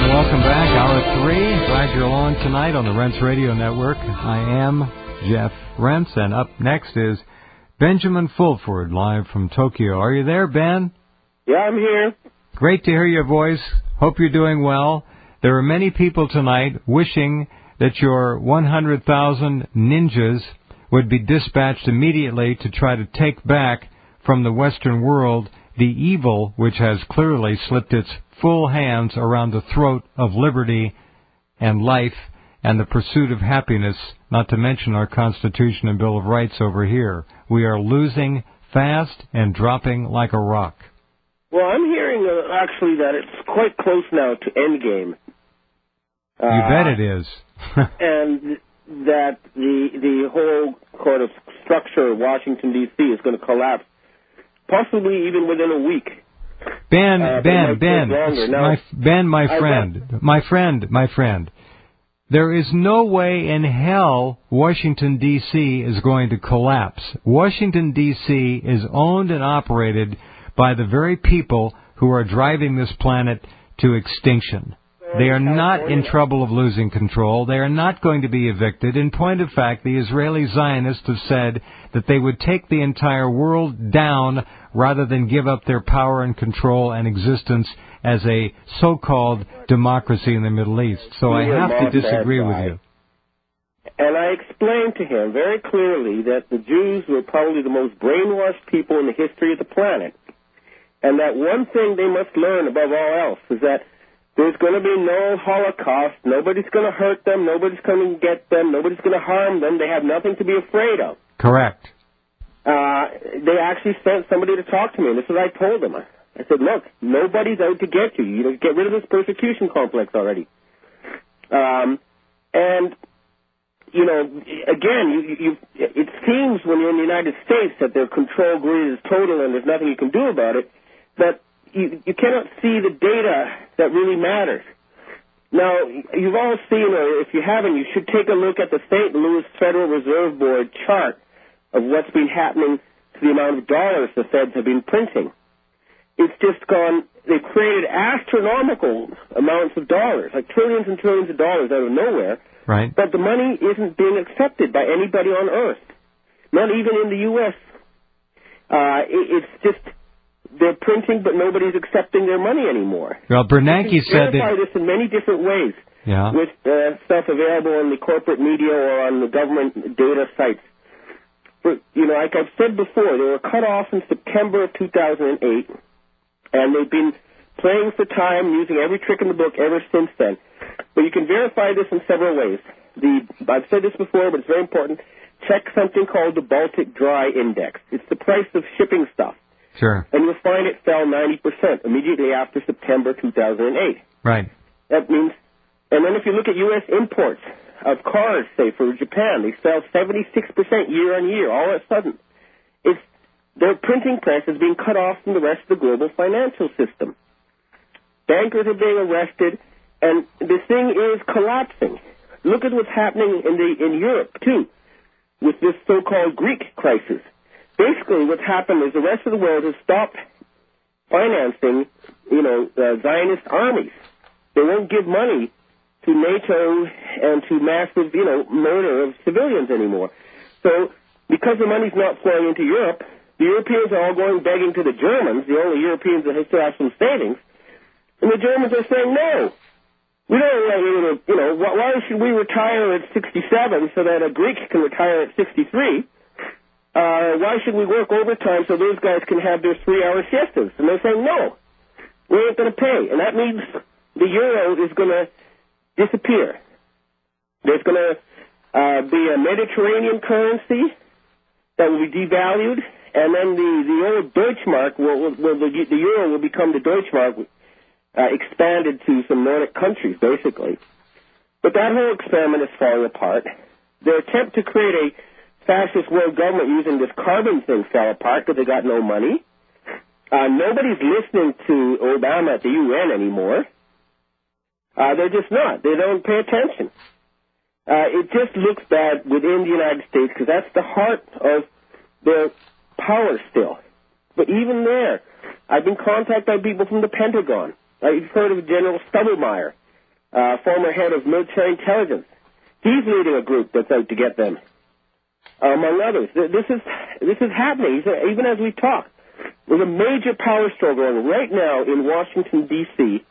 and welcome back. Hour 3. Glad you're along tonight on the Rense Radio Network. I am Jeff Rense, and up next is Benjamin Fulford, live from Tokyo. Are you there, Ben? Yeah, I'm here. Great to hear your voice. Hope you're doing well. There are many people tonight wishing that your 100,000 ninjas would be dispatched immediately to try to take back from the Western world the evil which has clearly slipped its full hands around the throat of liberty and life and the pursuit of happiness, not to mention our Constitution and Bill of Rights over here. We are losing fast and dropping like a rock. Well, I'm hearing, actually, that it's quite close now to endgame. You bet it is. And that the whole kind of structure of Washington, D.C. is going to collapse, possibly even within a week. Ben, my friend. There is no way in hell Washington, D.C. is going to collapse. Washington, D.C. is owned and operated by the very people who are driving this planet to extinction. They are not in trouble of losing control. They are not going to be evicted. In point of fact, the Israeli Zionists have said that they would take the entire world down rather than give up their power and control and existence as a so-called democracy in the Middle East. So I have to disagree with you. And I explained to him very clearly that the Jews were probably the most brainwashed people in the history of the planet. And that one thing they must learn above all else is that there's going to be no Holocaust. Nobody's going to hurt them. Nobody's going to get them. Nobody's going to harm them. They have nothing to be afraid of. Correct. They actually sent somebody to talk to me, and this is what I told them. I said, look, nobody's out to get you. You know, get rid of this persecution complex already. And, you know, again, it seems when you're in the United States that their control grid is total and there's nothing you can do about it, but you cannot see the data that really matters. Now, you've all seen, or if you haven't, you should take a look at the St. Louis Federal Reserve Board chart of what's been happening to the amount of dollars the Feds have been printing. It's just gone, they've created astronomical amounts of dollars, like trillions and trillions of dollars out of nowhere. Right. But the money isn't being accepted by anybody on Earth, not even in the U.S. It's just, they're printing, but nobody's accepting their money anymore. Well, Bernanke said that... You can verify this in many different ways. Yeah. With stuff available in the corporate media or on the government data sites. But, you know, like I've said before, they were cut off in September of 2008, and they've been playing for time, using every trick in the book ever since then. But you can verify this in several ways. I've said this before, but it's very important. Check something called the Baltic Dry Index. It's the price of shipping stuff. Sure. And you'll find it fell 90% immediately after September 2008. Right. That means, and then if you look at U.S. imports of cars, say, for Japan, they fell 76% year on year, all of a sudden. Their printing press is being cut off from the rest of the global financial system. Bankers are being arrested, and the thing is collapsing. Look at what's happening in Europe, too, with this so-called Greek crisis. Basically, what's happened is the rest of the world has stopped financing, Zionist armies. They won't give money to NATO and to massive, murder of civilians anymore. So, because the money's not flowing into Europe, the Europeans are all going begging to the Germans, the only Europeans that still have some savings, and the Germans are saying, no, we don't want you to, why should we retire at 67 so that a Greek can retire at 63? Why should we work overtime so those guys can have their 3-hour siestas? And they're saying, no, we ain't going to pay. And that means the euro is going to disappear. There's going to be a Mediterranean currency that will be devalued, and then the old Deutschmark, the euro will become the Deutschmark, expanded to some Nordic countries, basically. But that whole experiment is falling apart. Their attempt to create a fascist world government using this carbon thing fell apart because they got no money. Nobody's listening to Obama at the UN anymore. They're just not. They don't pay attention. It just looks bad within the United States because that's the heart of their power still. But even there, I've been contacted by people from the Pentagon. You've heard of General Stubblmeyer. former head of military intelligence. He's leading a group that's out to get them, among others. This is happening, even as we talk. There's a major power struggle going right now in Washington, D.C.,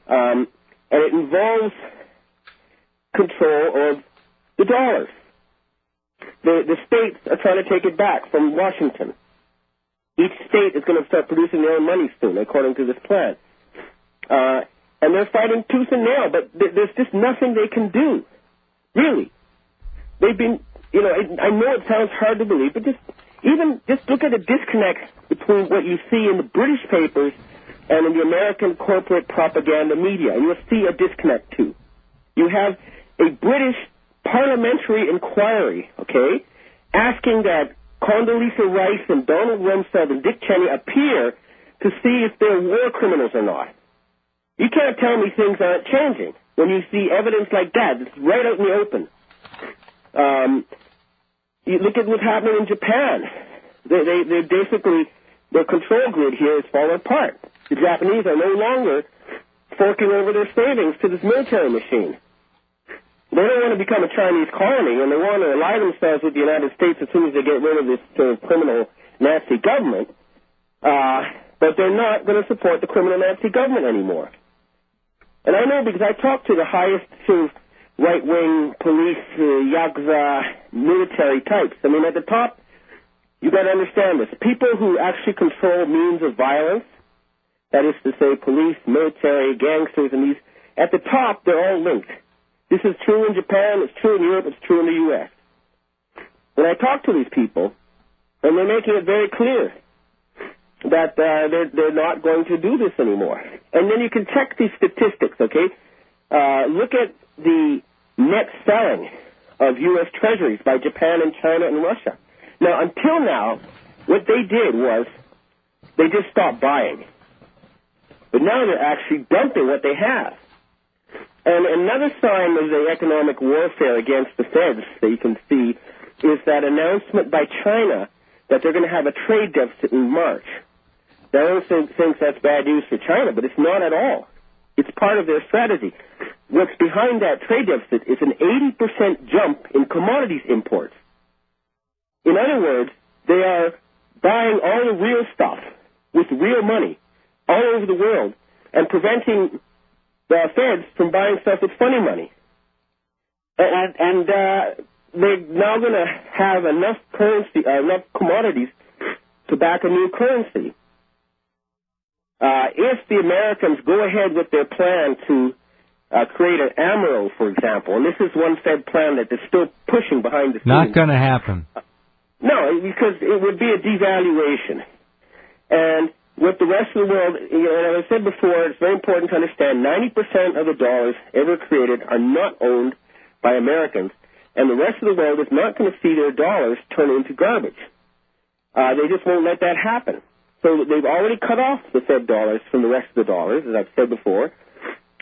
and it involves control of the dollars. The states are trying to take it back from Washington. Each state is going to start producing their own money soon, according to this plan. And they're fighting tooth and nail, but there's just nothing they can do. Really. They've been, I know it sounds hard to believe, but just look at the disconnect between what you see in the British papers and in the American corporate propaganda media. And you'll see a disconnect, too. You have a British parliamentary inquiry, okay, asking that Condoleezza Rice and Donald Rumsfeld and Dick Cheney appear to see if they're war criminals or not. You can't tell me things aren't changing when you see evidence like that. It's right out in the open. You look at what's happening in Japan. They're basically, their control grid here is falling apart. The Japanese are no longer forking over their savings to this military machine. They don't want to become a Chinese colony, and they want to ally themselves with the United States as soon as they get rid of this criminal Nazi government. But they're not going to support the criminal Nazi government anymore. And I know because I talked to the highest right-wing police, Yakuza, military types. I mean, at the top, you got to understand this. People who actually control means of violence, that is to say police, military, gangsters, and these, at the top, they're all linked. This is true in Japan, it's true in Europe, it's true in the U.S. When I talk to these people, and they're making it very clear that they're not going to do this anymore. And then you can check these statistics, okay? Look at the net selling of U.S. treasuries by Japan and China and Russia. Now, until now, what they did was they just stopped buying. But now they're actually dumping what they have. And another sign of the economic warfare against the Feds that you can see is that announcement by China that they're going to have a trade deficit in March. Now, I don't think that's bad news for China, but it's not at all. It's part of their strategy. What's behind that trade deficit is an 80% jump in commodities imports. In other words, they are buying all the real stuff with real money all over the world and preventing the Feds from buying stuff with funny money. And they're now going to have enough currency, enough commodities to back a new currency. If the Americans go ahead with their plan to create an AMRO, for example, and this is one Fed plan that they're still pushing behind the scenes. Not going to happen. No, because it would be a devaluation. And with the rest of the world, as I said before, it's very important to understand 90% of the dollars ever created are not owned by Americans, and the rest of the world is not going to see their dollars turn into garbage. They just won't let that happen. So they've already cut off the Fed dollars from the rest of the dollars, as I've said before,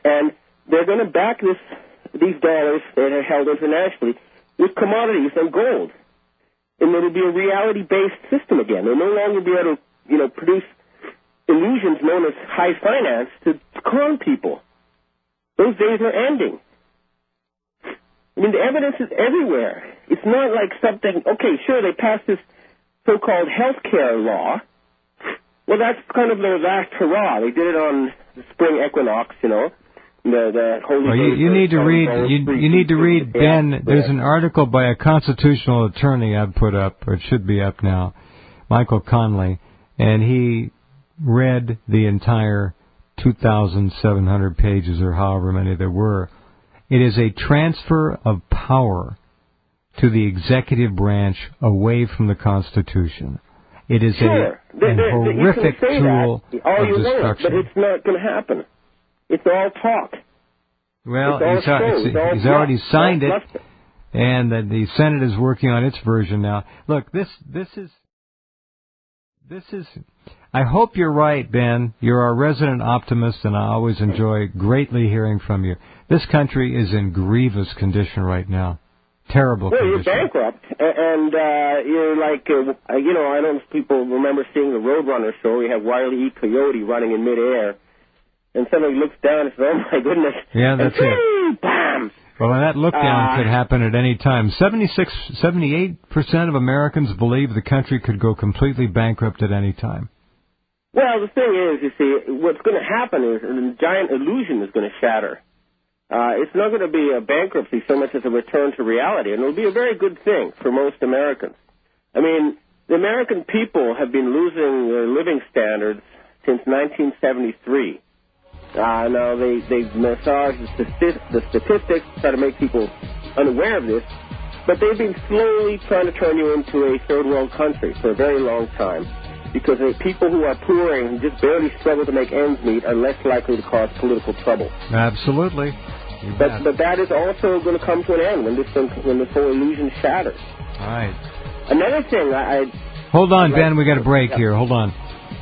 and they're going to back these dollars that are held internationally with commodities and gold. And it'll be a reality-based system again. They'll no longer be able to, produce illusions known as high finance to con people. Those days are ending. I mean, the evidence is everywhere. It's not like something, okay, sure, they passed this so-called health care law. Well, that's kind of their last hurrah. They did it on the spring equinox, the holy. Well, you need to read. You need to read, Ben. There's an article by a constitutional attorney I've put up, or it should be up now, Michael Conley, and he read the entire 2,700 pages, or however many there were. It is a transfer of power to the executive branch away from the Constitution. It is a horrific tool of destruction. But it's not going to happen. It's all talk. Well, he's already signed it, and the Senate is working on its version now. Look, this is. I hope you're right, Ben. You're our resident optimist, and I always enjoy greatly hearing from you. This country is in grievous condition right now. Terrible condition. You're bankrupt, and you're like, I don't know if people remember seeing the Roadrunner show. We have Wile E. Coyote running in midair, and somebody looks down and says, "Oh my goodness!" Yeah, that's it. Bam! Well, that look down could happen at any time. 78% of Americans believe the country could go completely bankrupt at any time. Well, the thing is, you see, what's going to happen is a giant illusion is going to shatter. It's not going to be a bankruptcy so much as a return to reality, and it'll be a very good thing for most Americans. I mean, the American people have been losing their living standards since 1973. Now, they've massaged the statistics, try to make people unaware of this, but they've been slowly trying to turn you into a third-world country for a very long time, because the people who are poor and just barely struggle to make ends meet are less likely to cause political trouble. Absolutely. But that is also going to come to an end when this whole illusion shatters. All right. Another thing Hold on, Ben, we got a break here. Hold on.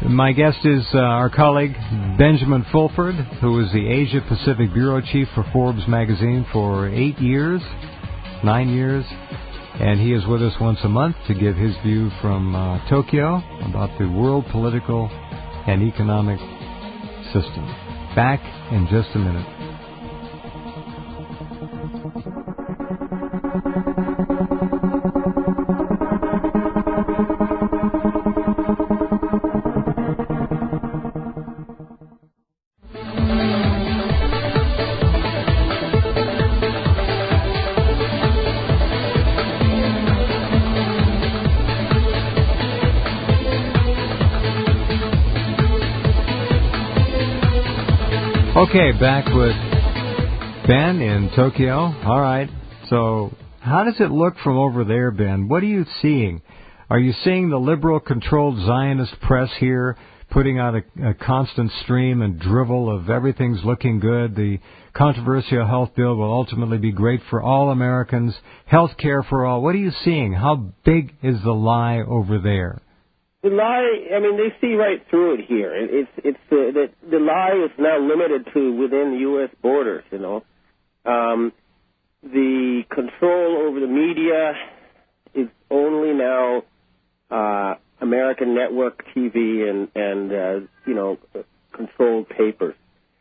My guest is our colleague, Benjamin Fulford, who is the Asia-Pacific Bureau Chief for Forbes magazine for 9 years. And he is with us once a month to give his view from Tokyo about the world political and economic system. Back in just a minute. Okay, back with Ben in Tokyo. All right. So how does it look from over there, Ben? What are you seeing? Are you seeing the liberal-controlled Zionist press here putting out a constant stream and drivel of everything's looking good? The controversial health bill will ultimately be great for all Americans. Health care for all. What are you seeing? How big is the lie over there? The lie, I mean, they see right through it here. The lie is now limited to within the U.S. borders, you know. The control over the media is only now American network TV and controlled papers.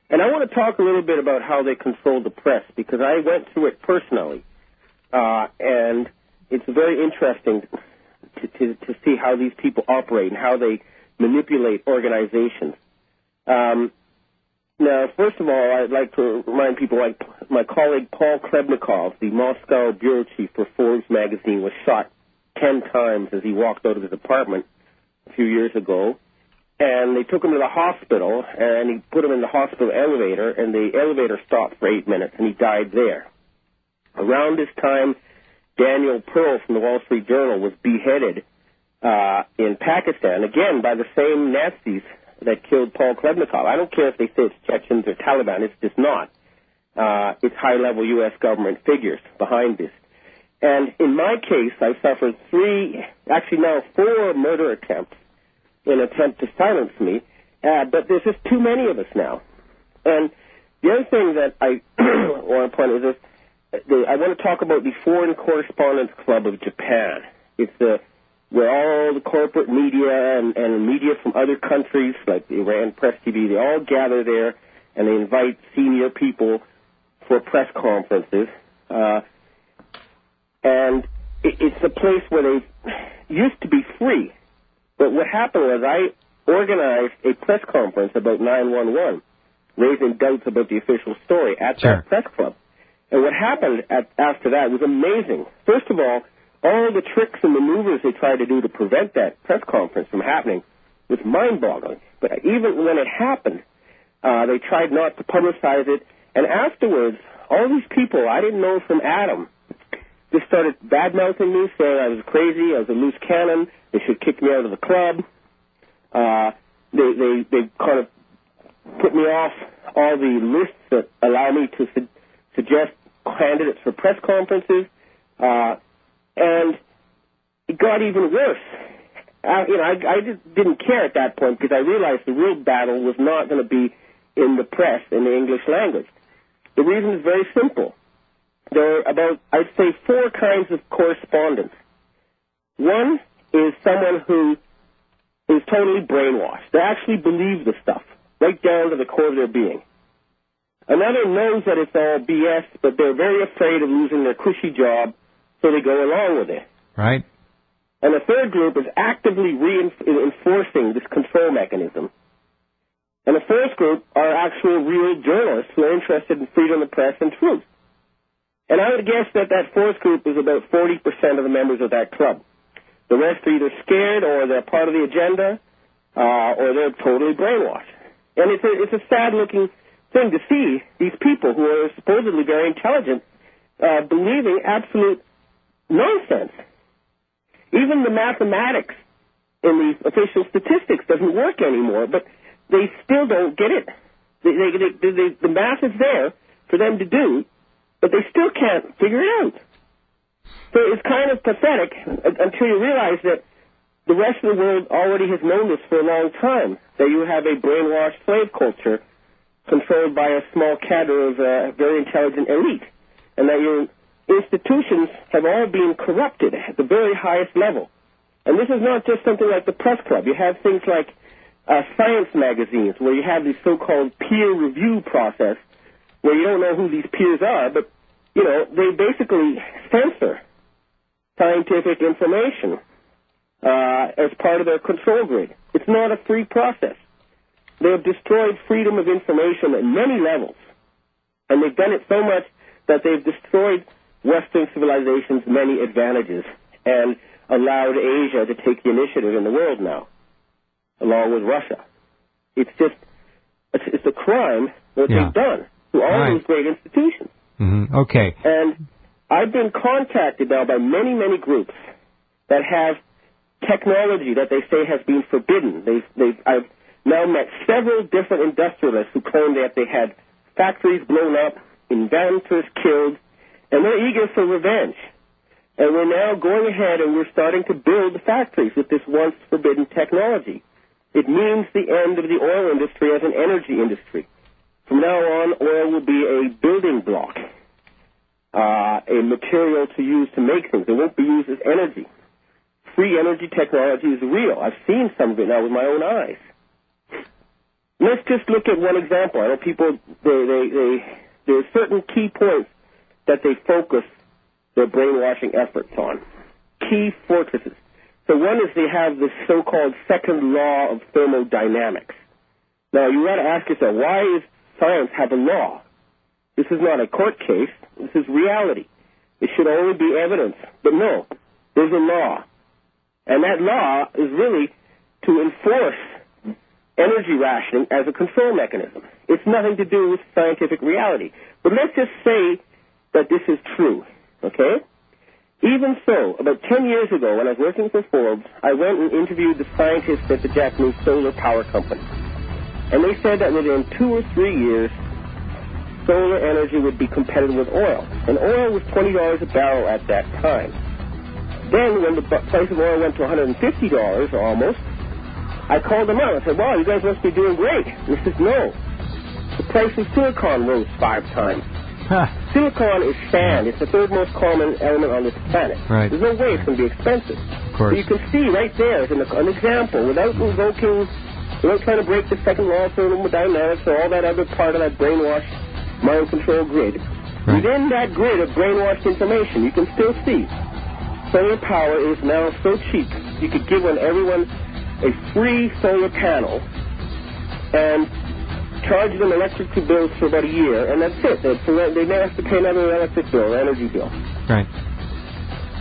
And I want to talk a little bit about how they control the press, because I went through it personally. And it's very interesting to see how these people operate and how they manipulate organizations. Now, first of all, I'd like to remind people, like my colleague Paul Klebnikov, the Moscow bureau chief for Forbes magazine, was shot 10 times as he walked out of his apartment a few years ago. And they took him to the hospital, and he put him in the hospital elevator, and the elevator stopped for 8 minutes, and he died there. Around this time, Daniel Pearl from the Wall Street Journal was beheaded in Pakistan, again by the same Nazis that killed Paul Klebnikov. I don't care if they say it's Chechens or Taliban. It's just not. It's high-level U.S. government figures behind this. And in my case, I suffered 4 murder attempts in an attempt to silence me, but there's just too many of us now. And the other thing that I want to point out is this. I want to talk about the Foreign Correspondents Club of Japan. It's where all the corporate media and media from other countries, like the Iran Press TV, they all gather there, and they invite senior people for press conferences. And it's a place where they used to be free. But what happened was I organized a press conference about 9/11, raising doubts about the official story at that press club. And what happened after that was amazing. First of all the tricks and maneuvers they tried to do to prevent that press conference from happening was mind-boggling. But even when it happened, they tried not to publicize it. And afterwards, all these people I didn't know from Adam just started bad-mouthing me, saying I was crazy, I was a loose cannon, they should kick me out of the club. They kind of put me off all the lists that allow me to suggest candidates for press conferences, and it got even worse. I just didn't care at that point, because I realized the real battle was not going to be in the press in the English language. The reason is very simple. There are about, I'd say, 4 kinds of correspondence. One is someone who is totally brainwashed. They actually believe the stuff. right down to the core of their being. Another knows that it's all BS, but they're very afraid of losing their cushy job, so they go along with it. Right. And a third group is actively enforcing this control mechanism. And the fourth group are actual real journalists who are interested in freedom of the press and truth. And I would guess that that fourth group is about 40% of the members of that club. The rest are either scared, or they're part of the agenda, or they're totally brainwashed. And it's a sad-looking thing to see these people who are supposedly very intelligent believing absolute nonsense. Even the mathematics in the official statistics doesn't work anymore, but they still don't get it. The math is there for them to do, but they still can't figure it out. So it's kind of pathetic until you realize that the rest of the world already has known this for a long time, that you have a brainwashed slave culture controlled by a small cadre of a very intelligent elite, and that your institutions have all been corrupted at the very highest level. And this is not just something like the press club. You have things like science magazines, where you have this so-called peer review process, where you don't know who these peers are, but, you know, they basically censor scientific information as part of their control grid. It's not a free process. They have destroyed freedom of information at many levels, and they've done it so much that they've destroyed Western civilization's many advantages and allowed Asia to take the initiative in the world now, along with Russia. It's a crime that they've done to all those great institutions. Mm-hmm. Okay. And I've been contacted now by many, many groups that have technology that they say has been forbidden. I've now met several different industrialists who claim that they had factories blown up, inventors killed, and they're eager for revenge. And we're now going ahead and we're starting to build factories with this once forbidden technology. It means the end of the oil industry as an energy industry. From now on, oil will be a building block, a material to use to make things. It won't be used as energy. Free energy technology is real. I've seen some of it now with my own eyes. Let's just look at one example. I know people, there are certain key points that they focus their brainwashing efforts on. Key fortresses. So one is they have this so-called second law of thermodynamics. Now, you got to ask yourself, why does science have a law? This is not a court case. This is reality. It should only be evidence. But no, there's a law. And that law is really to enforce energy rationing as a control mechanism. It's nothing to do with scientific reality. But let's just say that this is true, okay? Even so, about 10 years ago, when I was working for Forbes, I went and interviewed the scientists at the Japanese solar power company. And they said that within 2 or 3 years, solar energy would be competitive with oil. And oil was $20 a barrel at that time. Then, when the price of oil went to $150 almost, I called them out. I said, wow, you guys must be doing great. And they said, no. The price of silicon rose 5 times. Silicon is sand. It's the third most common element on this planet. Right. There's no way it's going to be expensive. Of course. So you can see right there as an example, without trying to break the second law of thermodynamics or all that other part of that brainwashed mind control grid. Right. Within that grid of brainwashed information, you can still see solar power is now so cheap, you could give everyone a free solar panel and charge them electricity bills for about a year, and that's it. They never have to pay another electric bill or energy bill. Right.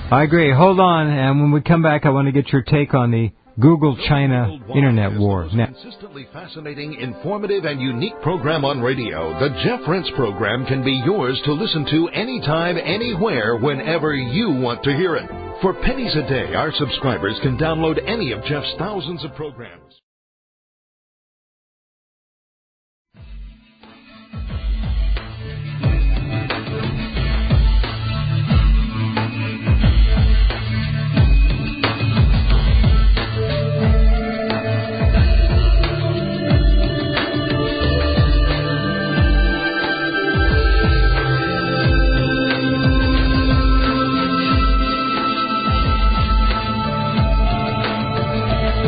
I agree. Hold on, and when we come back, I want to get your take on the Google-China internet war. Consistently fascinating, informative, and unique program on radio. The Jeff Rense program can be yours to listen to anytime, anywhere, whenever you want to hear it. For pennies a day, our subscribers can download any of Jeff's thousands of programs.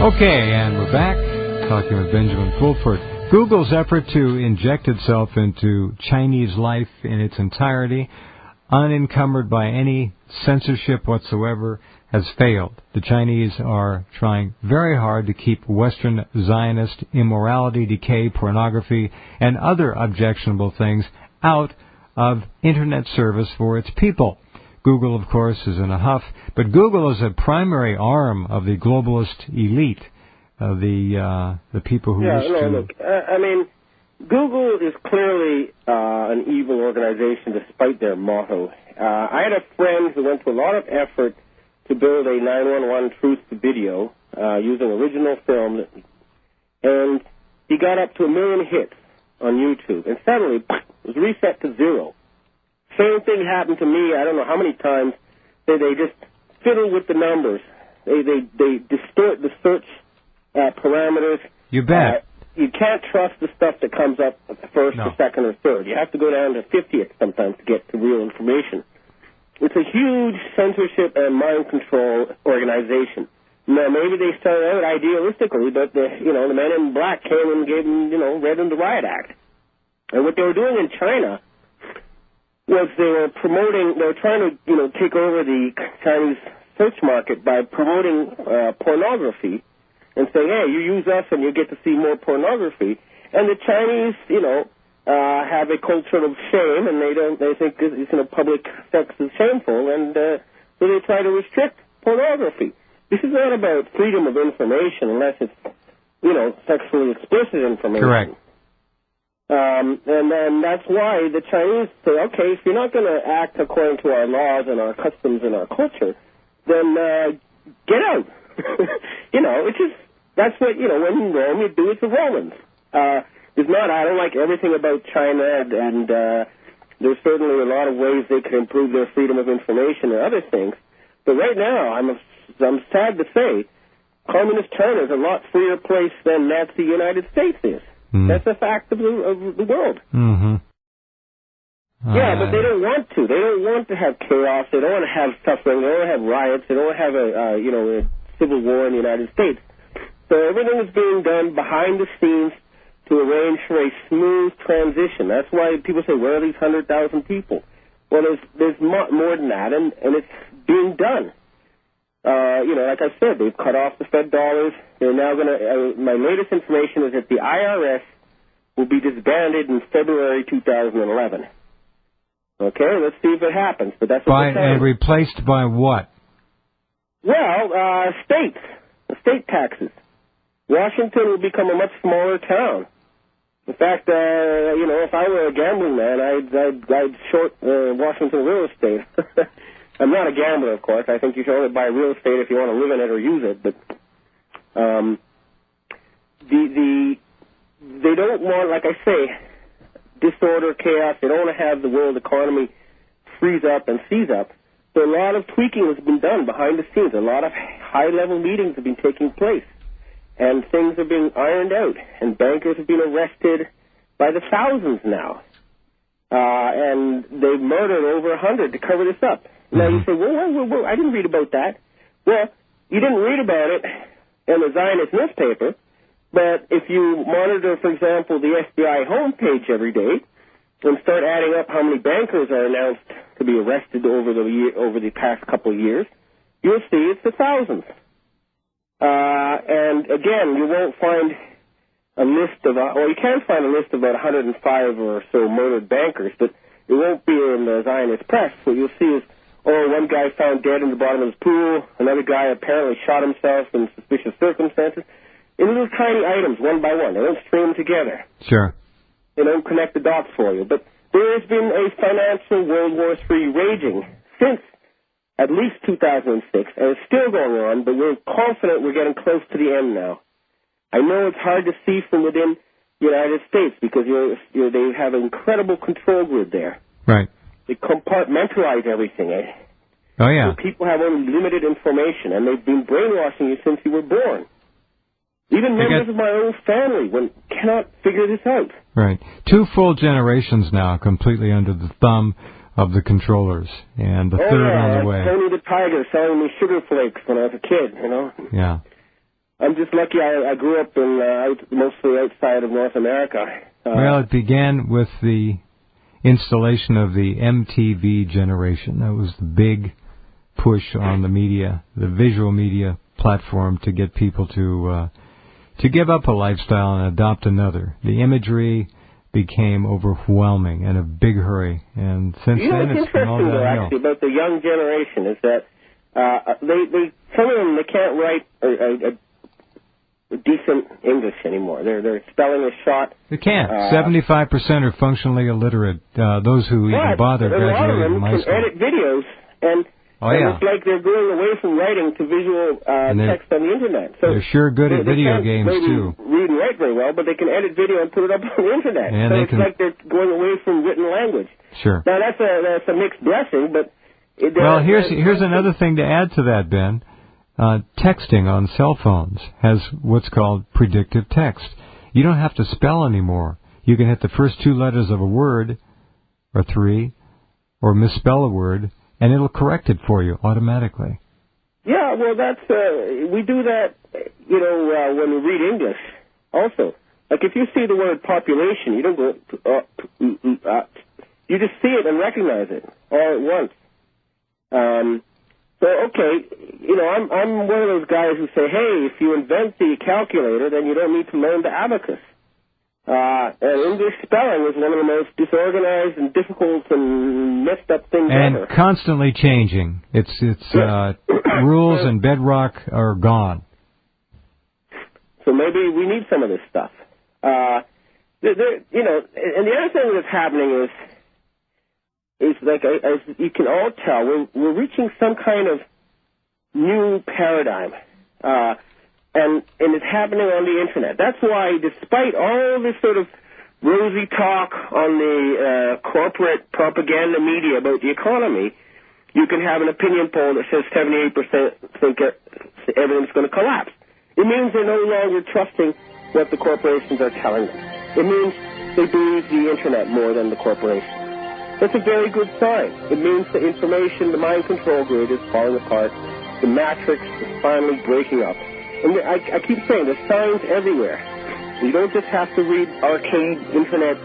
Okay, and we're back talking with Benjamin Fulford. Google's effort to inject itself into Chinese life in its entirety, unencumbered by any censorship whatsoever, has failed. The Chinese are trying very hard to keep Western Zionist immorality, decay, pornography, and other objectionable things out of Internet service for its people. Google, of course, is in a huff, but Google is a primary arm of the globalist elite, the people who wish to... Look, I mean, Google is clearly an evil organization despite their motto. I had a friend who went to a lot of effort to build a 911 truth video using original film, and he got up to 1 million hits on YouTube, and suddenly it was reset to 0. Same thing happened to me. I don't know how many times. They just fiddle with the numbers. They distort the search parameters. You bet. You can't trust the stuff that comes up first or second or third. You have to go down to 50th sometimes to get to real information. It's a huge censorship and mind control organization. Now, maybe they started out idealistically, but the men in black came and gave them, read them the Riot Act. And what they were doing in China was they were trying to, take over the Chinese search market by promoting pornography and saying, hey, you use us and you get to see more pornography. And the Chinese, have a culture of shame, and they think public sex is shameful, and so they try to restrict pornography. This is not about freedom of information unless it's, sexually explicit information. Correct. And then that's why the Chinese say, okay, if you're not going to act according to our laws and our customs and our culture, then get out. That's what, when in Rome, you do it to Romans. I don't like everything about China, and there's certainly a lot of ways they can improve their freedom of information and other things. But right now, I'm sad to say, communist China is a lot freer place than Nazi United States is. That's a fact of the world. Mm-hmm. Yeah, but they don't want to. They don't want to have chaos. They don't want to have suffering. They don't want to have riots. They don't want to have a civil war in the United States. So everything is being done behind the scenes to arrange for a smooth transition. That's why people say, where are these 100,000 people? Well, there's more than that, and it's being done. Like I said, they've cut off the Fed dollars. They're now going to, my latest information is that the IRS will be disbanded in February 2011. Okay, let's see if it happens, but that's what they're saying. And replaced by what? Well, state taxes. Washington will become a much smaller town. In fact, if I were a gambling man, I'd short Washington real estate. I'm not a gambler, of course. I think you should only buy real estate if you want to live in it or use it. But they don't want, like I say, disorder, chaos. They don't want to have the world economy freeze up and seize up. So a lot of tweaking has been done behind the scenes. A lot of high-level meetings have been taking place. And things are being ironed out. And bankers have been arrested by the thousands now. And they've murdered over 100 to cover this up. Now you say, well, I didn't read about that. Well, you didn't read about it in the Zionist newspaper, but if you monitor, for example, the FBI homepage every day and start adding up how many bankers are announced to be arrested over the past couple of years, you'll see it's the thousands. And again, you won't find a list of, you can find a list of about 105 or so murdered bankers, but it won't be in the Zionist press. What you'll see is, one guy found dead in the bottom of his pool, another guy apparently shot himself in suspicious circumstances, in little tiny items, one by one. They don't string them together. Sure. They don't connect the dots for you. But there has been a financial World War III raging since at least 2006, and it's still going on, but we're confident we're getting close to the end now. I know it's hard to see from within the United States because they have an incredible control grid there. Right. They compartmentalize everything. Oh, yeah. So people have only limited information, and they've been brainwashing you since you were born. Even members of my own family cannot figure this out. Right. 2 full generations now completely under the thumb of the controllers, and the third on the way. Tony the Tiger selling me sugar flakes when I was a kid, Yeah. I'm just lucky I grew up in mostly outside of North America. Well, it began with the installation of the MTV generation. That was the big push on the media, the visual media platform, to get people to give up a lifestyle and adopt another. The imagery became overwhelming in a big hurry, and since then it's been all downhill. Actually, about the young generation is that some of them, they can't write a decent English anymore. Their spelling is shot. They can't. 75% are functionally illiterate. Those who even bother graduating from high school. A lot of them can edit videos, and it's like they're going away from writing to visual text on the internet. So they're sure good at video games too. Read and write very well, but they can edit video and put it up on the internet. And so it's like they're going away from written language. Sure. Now that's a mixed blessing, but here's another thing to add to that, Ben. Texting on cell phones has what's called predictive text. You don't have to spell anymore. You can hit the first two letters of a word, or three, or misspell a word, and it'll correct it for you automatically. Yeah, well, that's we do that, when we read English. Also, like if you see the word population, you don't go. You just see it and recognize it all at once. So okay, I'm one of those guys who say, hey, if you invent the calculator, then you don't need to learn the abacus. And English spelling is one of the most disorganized and difficult and messed up things ever. And constantly changing. It's rules and bedrock are gone. So maybe we need some of this stuff. And the other thing that's happening is like, as you can all tell, we're reaching some kind of new paradigm. And it's happening on the internet. That's why, despite all this sort of rosy talk on the corporate propaganda media about the economy, you can have an opinion poll that says 78% think everything's going to collapse. It means they're no longer trusting what the corporations are telling them. It means they believe the internet more than the corporations. That's a very good sign. It means the information, the mind control grid is falling apart. The matrix is finally breaking up. And I keep saying there's signs everywhere. You don't just have to read arcade internet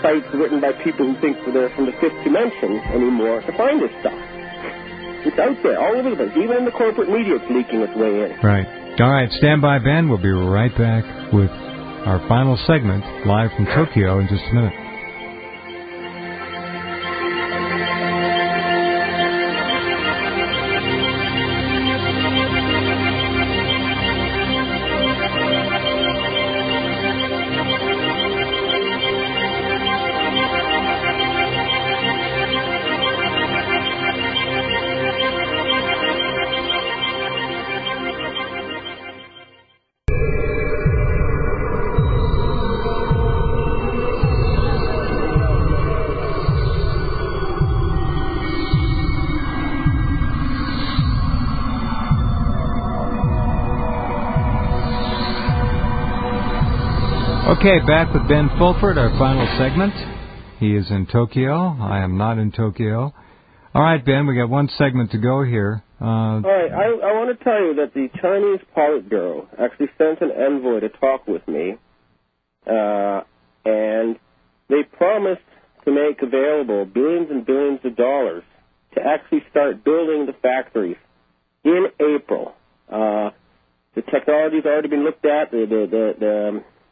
sites written by people who think they're from the fifth dimension anymore to find this stuff. It's out there, all over the place. Even in the corporate media, it's leaking its way in. Right. All right, stand by, Ben. We'll be right back with our final segment, live from Tokyo, in just a minute. Okay, back with Ben Fulford, our final segment. He is in Tokyo. I am not in Tokyo. All right, Ben, we got one segment to go here. All right, I want to tell you that the Chinese Politburo actually sent an envoy to talk with me, and they promised to make available billions and billions of dollars to actually start building the factories in April. The technology's already been looked at.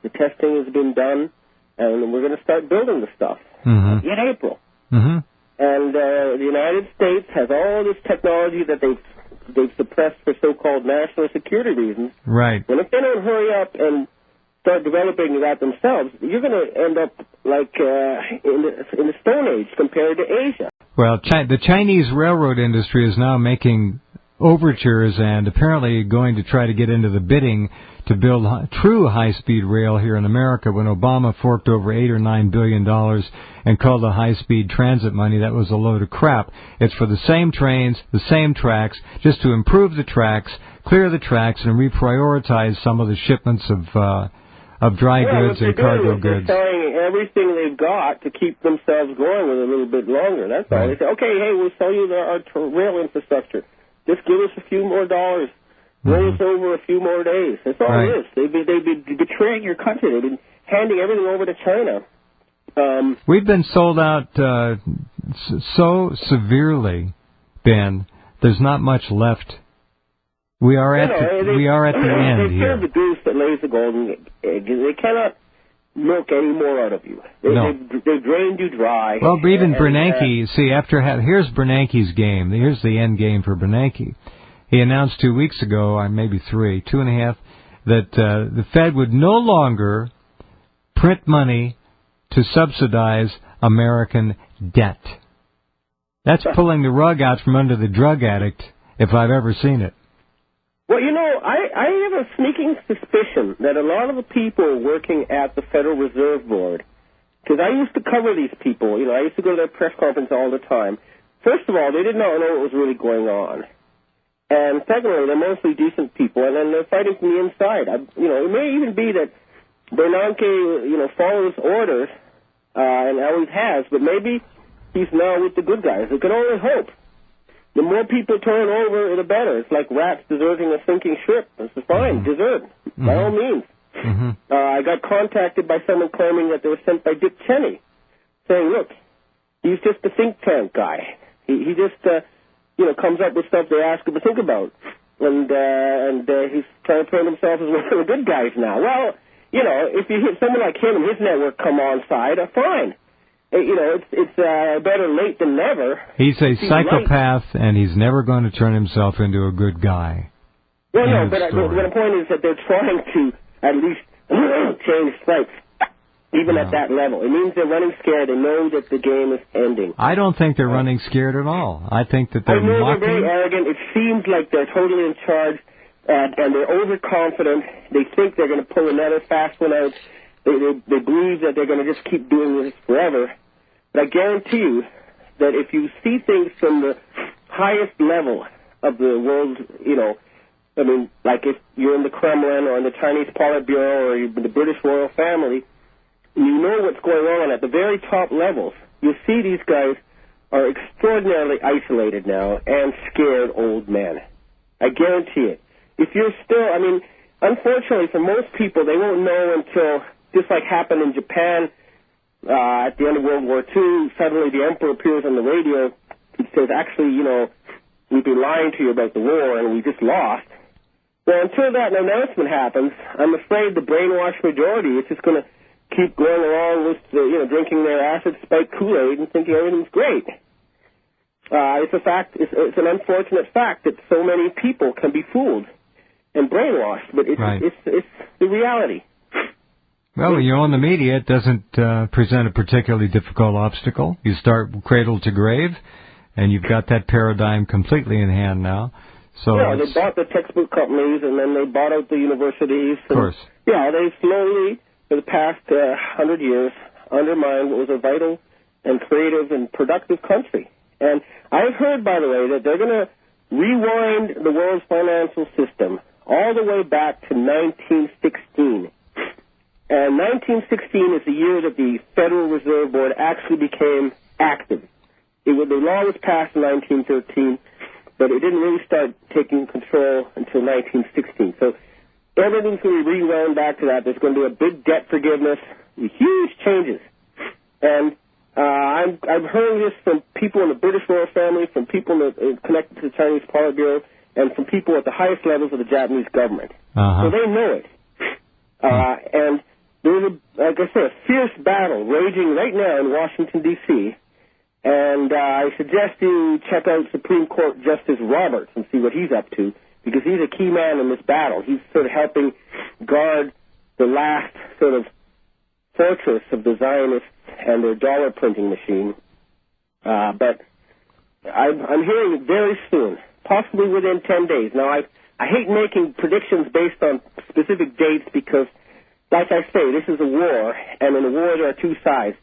The testing has been done, and we're going to start building the stuff in April. Mm-hmm. And the United States has all this technology that they've suppressed for so-called national security reasons. Right. And if they don't hurry up and start developing that themselves, you're going to end up like in the Stone Age compared to Asia. Well, the Chinese railroad industry is now making overtures and apparently going to try to get into the bidding to build true high-speed rail here in America. When Obama forked over $8 or $9 billion and called the high-speed transit money, that was a load of crap. It's for the same trains, the same tracks, just to improve the tracks, clear the tracks, and reprioritize some of the shipments of dry goods and cargo goods. They're selling everything they've got to keep themselves going with a little bit longer. That's all. They say, okay, hey, we'll sell you our rail infrastructure. Just give us a few more dollars rolls over a few more days. That's all it is. They've been betraying your country. They've been handing everything over to China. We've been sold out so severely, Ben. There's not much left. We are at the end here. They've killed the goose that lays the golden egg. They cannot milk any more out of you. They've drained you dry. Well, even Bernanke, here's Bernanke's game. Here's the end game for Bernanke. He announced 2 weeks ago, or maybe 2.5, that the Fed would no longer print money to subsidize American debt. That's pulling the rug out from under the drug addict, if I've ever seen it. Well, I have a sneaking suspicion that a lot of the people working at the Federal Reserve Board, because I used to cover these people, I used to go to their press conference all the time. First of all, they did not know what was really going on. And secondly, they're mostly decent people, and then they're fighting from the inside. It may even be that Bernanke, follows orders, and always has, but maybe he's now with the good guys. We can only hope. The more people turn over, the better. It's like rats deserting a sinking ship. This is fine. Desert, by all means. I got contacted by someone claiming that they were sent by Dick Cheney, saying, look, he's just a think tank guy. He just, comes up with stuff they ask him to think about. And he's trying to paint himself as one of the good guys now. Well, if you hit someone like him and his network come on side, fine. It's better late than never. He's a psychopath, and he's never going to turn himself into a good guy. Well, no, but the point is that they're trying to at least change stripes, even at that level. It means they're running scared. They know that the game is ending. I don't think they're running scared at all. I think that they're they're very arrogant. It seems like they're totally in charge, and they're overconfident. They think they're going to pull another fast one out. They believe that they're going to just keep doing this forever. But I guarantee you that if you see things from the highest level of the world, like if you're in the Kremlin or in the Chinese Politburo or you're in the British royal family, and you know what's going on at the very top levels, you'll see these guys are extraordinarily isolated now and scared old men. I guarantee it. If you're still, unfortunately for most people, they won't know until, just like happened in Japan at the end of World War II, suddenly the emperor appears on the radio and says, actually, we've been lying to you about the war and we just lost. Well, until that announcement happens, I'm afraid the brainwashed majority is just going to keep going along with, drinking their acid-spiked Kool-Aid and thinking everything's great. It's a fact. It's an unfortunate fact that so many people can be fooled and brainwashed, but it's the reality. Well, when you own the media, it doesn't present a particularly difficult obstacle. You start cradle to grave, and you've got that paradigm completely in hand now. So they bought the textbook companies, and then they bought out the universities. Of course. They slowly, for the past 100 years, undermined what was a vital and creative and productive country. And I've heard, by the way, that they're going to rewind the world's financial system all the way back to 1916. And 1916 is the year that the Federal Reserve Board actually became active. The law was passed in 1913, but it didn't really start taking control until 1916. So everything's going to be rewound back to that. There's going to be a big debt forgiveness, huge changes. And I've heard this from people in the British royal family, from people connected to the Chinese Politburo, and from people at the highest levels of the Japanese government. So they know it. And there's, like I said, a fierce battle raging right now in Washington, D.C., and I suggest you check out Supreme Court Justice Roberts and see what he's up to, because he's a key man in this battle. He's sort of helping guard the last sort of fortress of the Zionists and their dollar printing machine. But I'm hearing it very soon, possibly within 10 days. Now, I hate making predictions based on specific dates because, like I say, this is a war, and in a war there are two sides.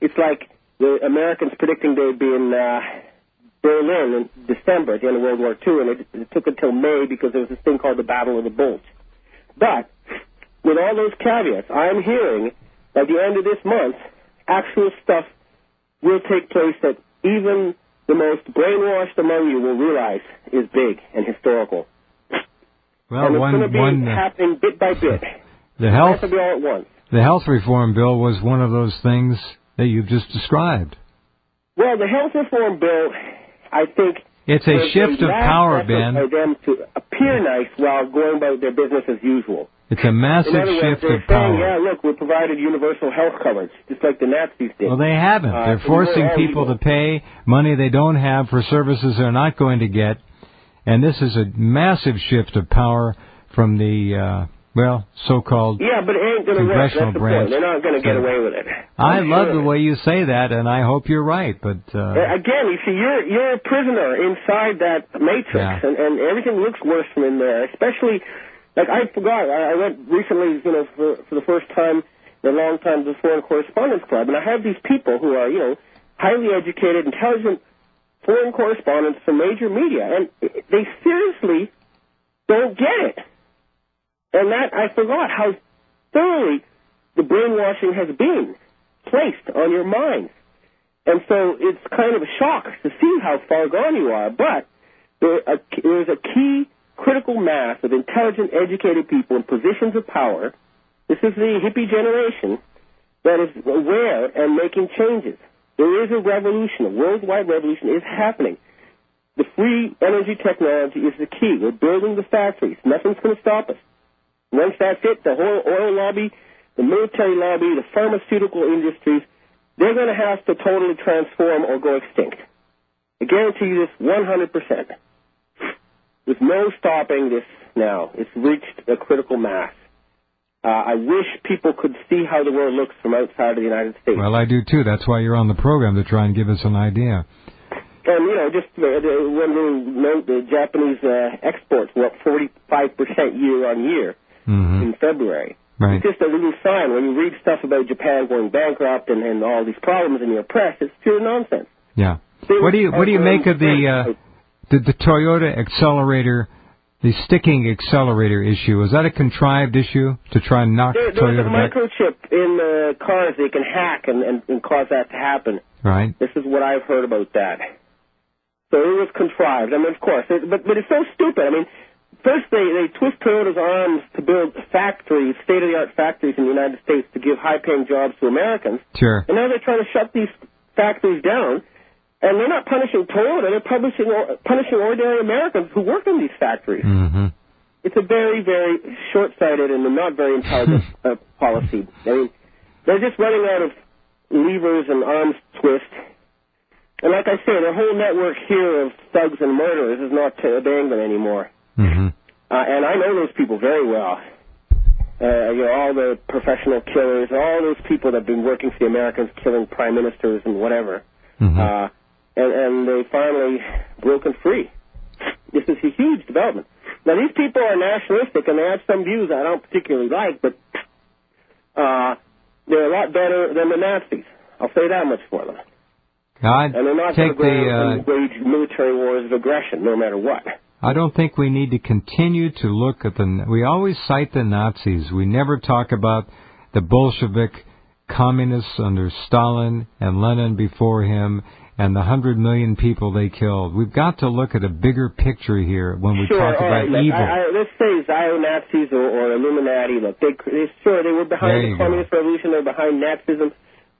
It's like the Americans predicting they'd be in Berlin in December at the end of World War II, and it took until May because there was this thing called the Battle of the Bulge. But with all those caveats, I'm hearing by the end of this month, actual stuff will take place that even the most brainwashed among you will realize is big and historical. Well, and it's going to be happening bit by bit. The health, to be all at once. The health reform bill was one of those things that you've just described. Well, the health reform bill, I think... It's a shift of power, Ben. For them to appear nice while going about their business as usual. It's a massive shift of power. Yeah, look, we provided universal health coverage, just like the Nazis did. Well, they haven't. They're forcing people to pay money they don't have for services they're not going to get. And this is a massive shift of power from the, so-called but it ain't gonna congressional work. branch. They're not going to get away with it. I love the way you say that, and I hope you're right. But again, you see, you're a prisoner inside that matrix, and everything looks worse from in there. Especially, like I forgot, I went recently, for the first time in a long time to the Foreign Correspondents Club, and I have these people who are, highly educated, intelligent foreign correspondents from major media, and they seriously don't get it. And that, I forgot how thoroughly the brainwashing has been placed on your minds. And so it's kind of a shock to see how far gone you are. But there's a key critical mass of intelligent, educated people in positions of power. This is the hippie generation that is aware and making changes. There is a revolution, a worldwide revolution is happening. The free energy technology is the key. We're building the factories. Nothing's going to stop us. Once that's it, the whole oil lobby, the military lobby, the pharmaceutical industries, they're going to have to totally transform or go extinct. I guarantee you this 100%. There's no stopping this now. It's reached a critical mass. I wish people could see how the world looks from outside of the United States. Well, I do too. That's why you're on the program, to try and give us an idea. And, just one little note, the Japanese exports were up 45% year on year. In February. Right. It's just a little sign. When you read stuff about Japan going bankrupt and all these problems in your press, it's pure nonsense. Yeah. What do you make of the Toyota accelerator, the sticking accelerator issue? Is that a contrived issue to try and knock Toyota back? There's a microchip in the cars they can hack and cause that to happen. Right. This is what I've heard about that. So it was contrived. I mean, of course, but it's so stupid. I mean, first, they twist Toyota's arms to build factories, state-of-the-art factories in the United States to give high-paying jobs to Americans. Sure. And now they're trying to shut these factories down, and they're not punishing Toyota. They're punishing ordinary Americans who work in these factories. Mm-hmm. It's a very, very short-sighted and not very intelligent policy. I mean, they're just running out of levers and arms twist. And like I say, their whole network here of thugs and murderers is not obeying them anymore. Mm-hmm. And I know those people very well. All the professional killers, all those people that have been working for the Americans, killing prime ministers and whatever. Mm-hmm. And they finally broken free. This is a huge development. Now, these people are nationalistic, and they have some views I don't particularly like, but they're a lot better than the Nazis. I'll say that much for them. And they're not going to go and wage military wars of aggression, no matter what. I don't think we need to continue to look at we always cite the Nazis. We never talk about the Bolshevik communists under Stalin and Lenin before him and the 100 million people they killed. We've got to look at a bigger picture here when we talk about evil. Let's say Zio-Nazis or Illuminati. Look, they were behind the Communist Revolution. They're behind Nazism.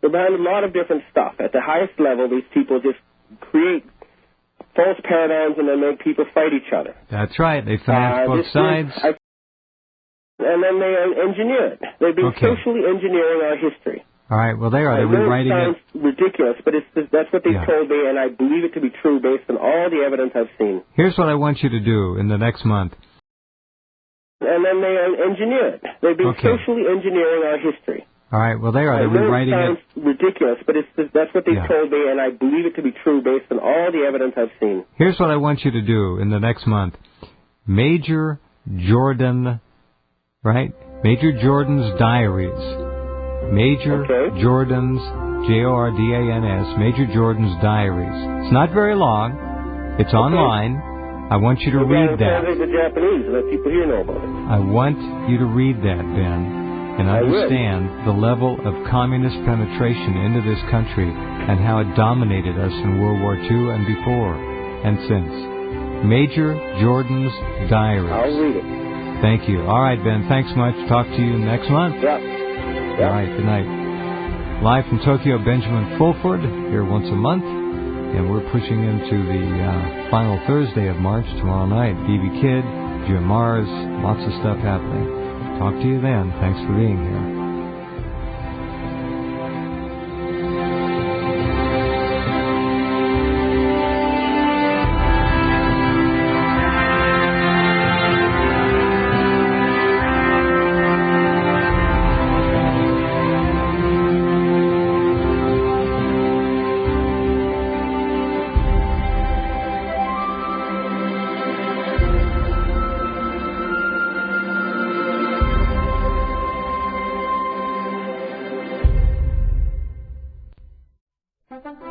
They're behind a lot of different stuff. At the highest level, these people just create false paradigms and they make people fight each other. That's right. They finance both sides. And then they engineer it. They've been socially engineering our history. All right. Well, they are. They're rewriting it. It sounds ridiculous, but that's what they told me, and I believe it to be true based on all the evidence I've seen. Here's what I want you to do in the next month. And then they engineer it. They've been socially engineering our history. All right. Well, they are. They're rewriting it. It sounds ridiculous, but that's what they told me, and I believe it to be true based on all the evidence I've seen. Here's what I want you to do in the next month. Major Jordan, right? Major Jordan's diaries. Major Jordan's, Jordans, Major Jordan's diaries. It's not very long. It's online. I want you to read that. The Japanese, let people here know about it. I want you to read that, Ben. And understand the level of communist penetration into this country and how it dominated us in World War II and before and since. Major Jordan's diaries. I'll read it. Thank you. All right, Ben. Thanks much. Talk to you next month. Yeah. All right. Good night. Live from Tokyo, Benjamin Fulford, here once a month. And we're pushing into the final Thursday of March tomorrow night. B.B. Kidd, Jim Mars, lots of stuff happening. Talk to you then. Thanks for being here.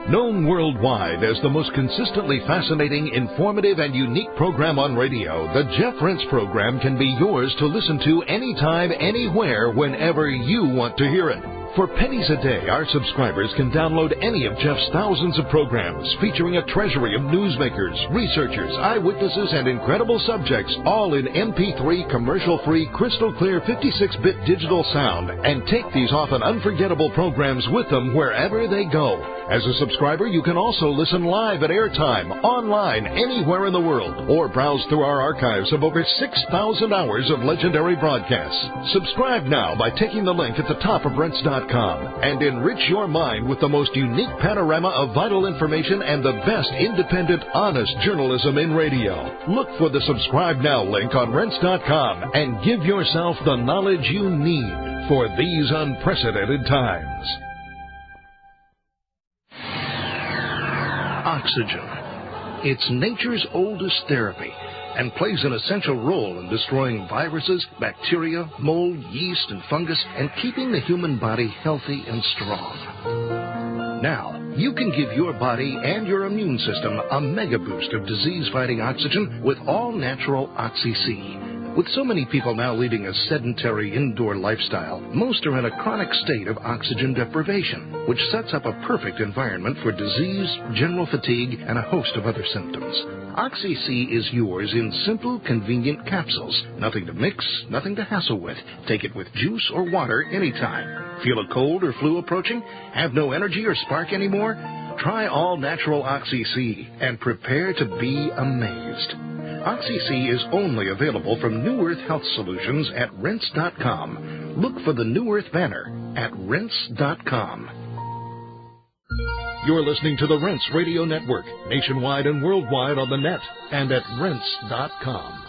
Known worldwide as the most consistently fascinating, informative, and unique program on radio, the Jeff Rense program can be yours to listen to anytime, anywhere, whenever you want to hear it. For pennies a day, our subscribers can download any of Jeff's thousands of programs featuring a treasury of newsmakers, researchers, eyewitnesses, and incredible subjects, all in MP3, commercial-free, crystal-clear 56-bit digital sound, and take these often unforgettable programs with them wherever they go. As a subscriber, you can also listen live at airtime, online, anywhere in the world, or browse through our archives of over 6,000 hours of legendary broadcasts. Subscribe now by taking the link at the top of Rense.com and enrich your mind with the most unique panorama of vital information and the best independent, honest journalism in radio. Look for the Subscribe Now link on Rense.com and give yourself the knowledge you need for these unprecedented times. Oxygen. It's nature's oldest therapy and plays an essential role in destroying viruses, bacteria, mold, yeast, and fungus, and keeping the human body healthy and strong. Now, you can give your body and your immune system a mega boost of disease-fighting oxygen with all-natural Oxy-C. With so many people now leading a sedentary indoor lifestyle, most are in a chronic state of oxygen deprivation, which sets up a perfect environment for disease, general fatigue, and a host of other symptoms. Oxy-C is yours in simple, convenient capsules. Nothing to mix, nothing to hassle with. Take it with juice or water anytime. Feel a cold or flu approaching? Have no energy or spark anymore? Try all-natural Oxy-C and prepare to be amazed. Oxy-C is only available from New Earth Health Solutions at Rense.com. Look for the New Earth banner at Rense.com. You're listening to the Rense Radio Network, nationwide and worldwide on the net and at Rense.com.